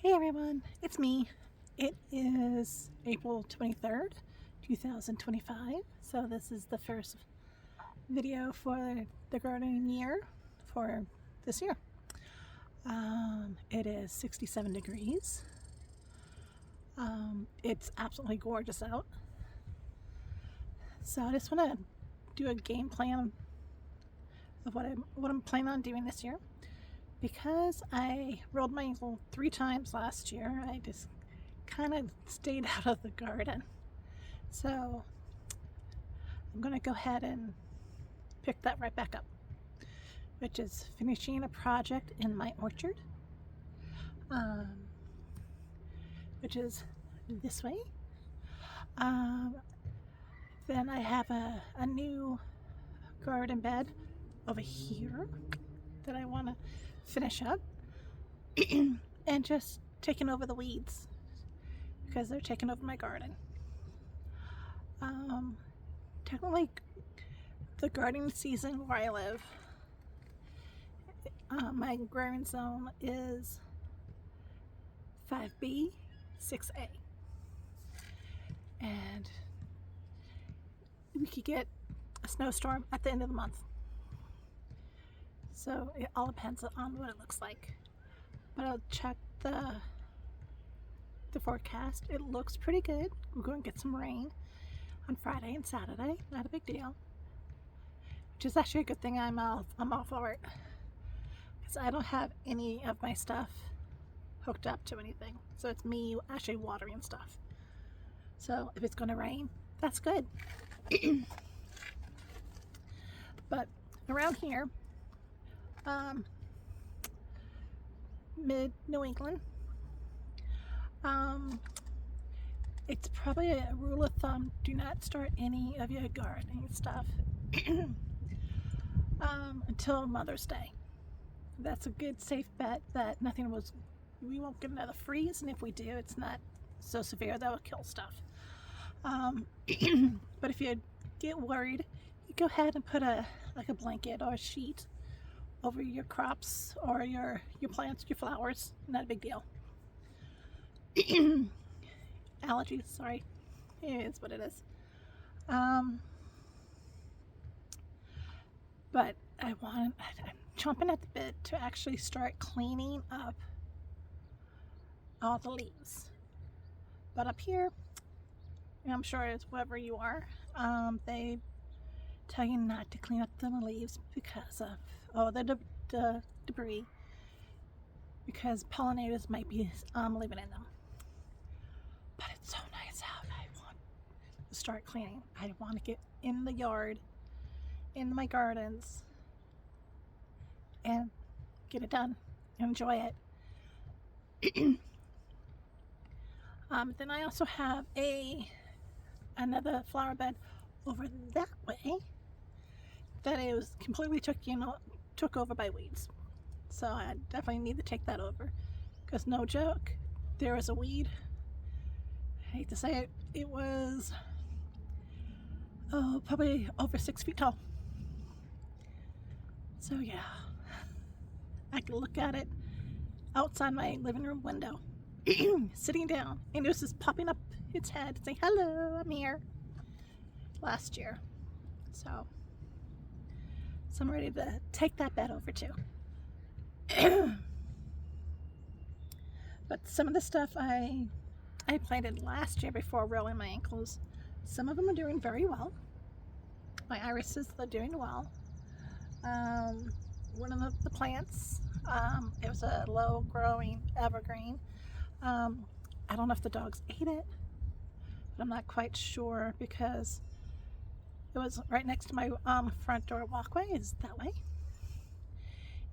Hey everyone, it's me. It is April 23rd, 2025. So this is the first video for the gardening year for this year. It is 67 degrees. It's absolutely gorgeous out. So I just want to do a game plan of what I'm planning on doing this year. Because I rolled my ankle 3 times last year, I just kind of stayed out of the garden. So I'm going to go ahead and pick that right back up, which is finishing a project in my orchard, which is this way. Then I have a new garden bed over here that I want to finish up and just taking over the weeds because they're taking over my garden. Technically the gardening season where I live, my growing zone is 5B, 6A, and we could get a snowstorm at the end of the month. So it all depends on what it looks like. But I'll check the forecast. It looks pretty good. We're going to get some rain on Friday and Saturday. Not a big deal. Which is actually a good thing I'm all for it. Because I don't have any of my stuff hooked up to anything. So it's me actually watering stuff. So if it's going to rain, that's good. But around here, mid New England, it's probably a rule of thumb: do not start any of your gardening stuff until Mother's Day. That's a good safe bet that we won't get another freeze, and if we do, it's not so severe that will kill stuff. But if you get worried, you go ahead and put a blanket or a sheet over your crops or your plants, your flowers. Not a big deal. Allergies, sorry. It is what it is. But I'm chomping at the bit to actually start cleaning up all the leaves. But up here, I'm sure it's wherever you are, they tell you not to clean up the leaves because of the debris, because pollinators might be living in them. But it's so nice out. I want to start cleaning. I want to get in the yard, in my gardens, and get it done. Enjoy it. Then I also have another flower bed over that way that it was completely took over by weeds. So I definitely need to take that over, because no joke, there was a weed. I hate to say it, it was probably over 6 feet tall. So yeah, I could look at it outside my living room window, sitting down, and it was just popping up its head saying, "Hello, I'm here." Last year. So I'm ready to take that bed over too. But some of the stuff I planted last year before rolling my ankles, some of them are doing very well. My irises are doing well. One of the plants, it was a low growing evergreen. I don't know if the dogs ate it, but I'm not quite sure because it was right next to my front door walkway, is that way.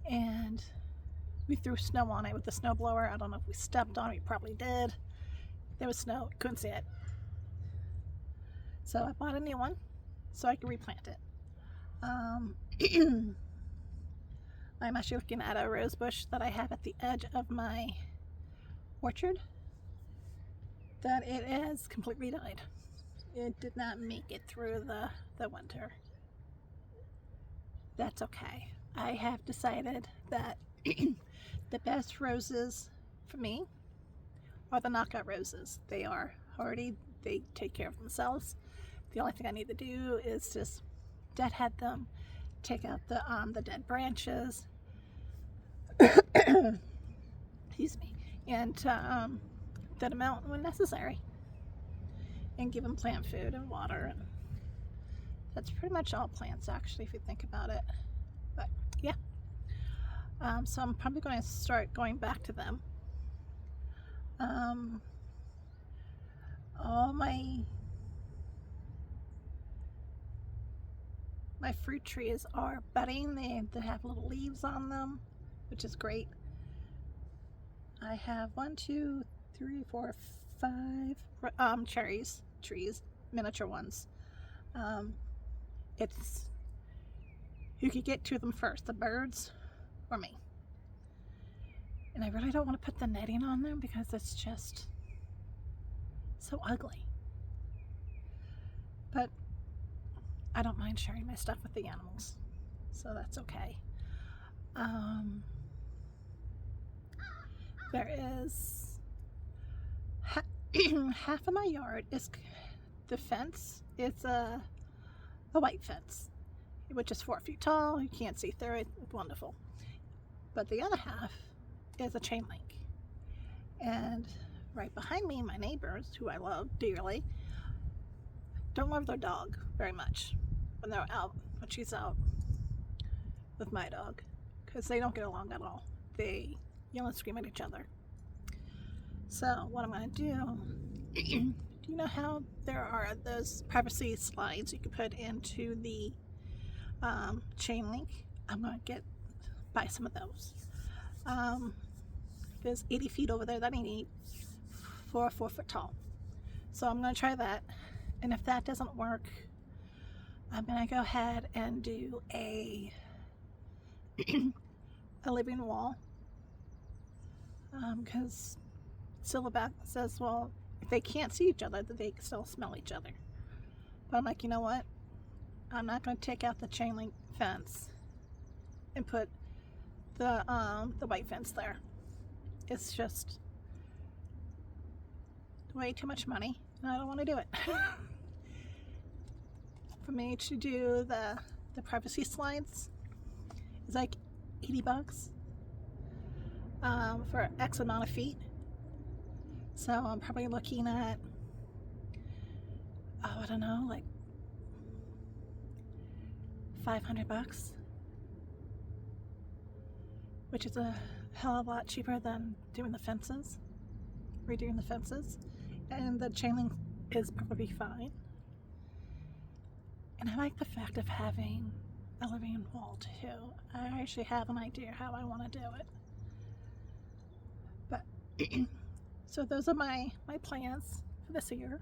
And we threw snow on it with the snow blower. I don't know if we stepped on it, we probably did. There was snow, couldn't see it. So I bought a new one so I could replant it. I'm actually looking at a rose bush that I have at the edge of my orchard that it has completely died. It did not make it through the winter. That's okay. I have decided that the best roses for me are the knockout roses. They are hardy. They take care of themselves. The only thing I need to do is just deadhead them, take out the dead branches, excuse me, and thin them out when necessary, and give them plant food and water. And that's pretty much all plants, actually, if you think about it. But yeah, so I'm probably going to start going back to them. All my fruit trees are budding. They have little leaves on them, which is great. I have 1, 2, 3, 4, 5 cherries trees, miniature ones. It's who could get to them first, the birds or me. And I really don't want to put the netting on them because it's just so ugly. But I don't mind sharing my stuff with the animals, so that's okay. There is half of my yard is the fence. It's a white fence, which is 4 feet tall. You can't see through it. It's wonderful. But the other half is a chain link. And right behind me, my neighbors, who I love dearly, don't love their dog very much when they're out, when she's out with my dog, because they don't get along at all. They yell and scream at each other. So what I'm going to do, do you know how there are those privacy slides you can put into the chain link? I'm going to buy some of those. There's 80 feet over there that I need for a 4 foot tall. So I'm going to try that. And if that doesn't work, I'm going to go ahead and do a living wall. Because Silverback says, well, if they can't see each other, that they can still smell each other. But I'm like, you know what? I'm not going to take out the chain link fence and put the white fence there. It's just way too much money, and I don't want to do it. For me to do the privacy slides is like $80 for X amount of feet. So I'm probably looking at, I don't know, like $500, which is a hell of a lot cheaper than doing the fences, redoing the fences. And the chain link is probably fine. And I like the fact of having a living wall too. I actually have an idea how I want to do it. But so those are my plans for this year.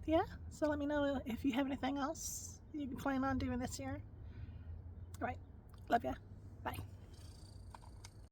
Yeah, so let me know if you have anything else you plan on doing this year. All right, love ya. Bye.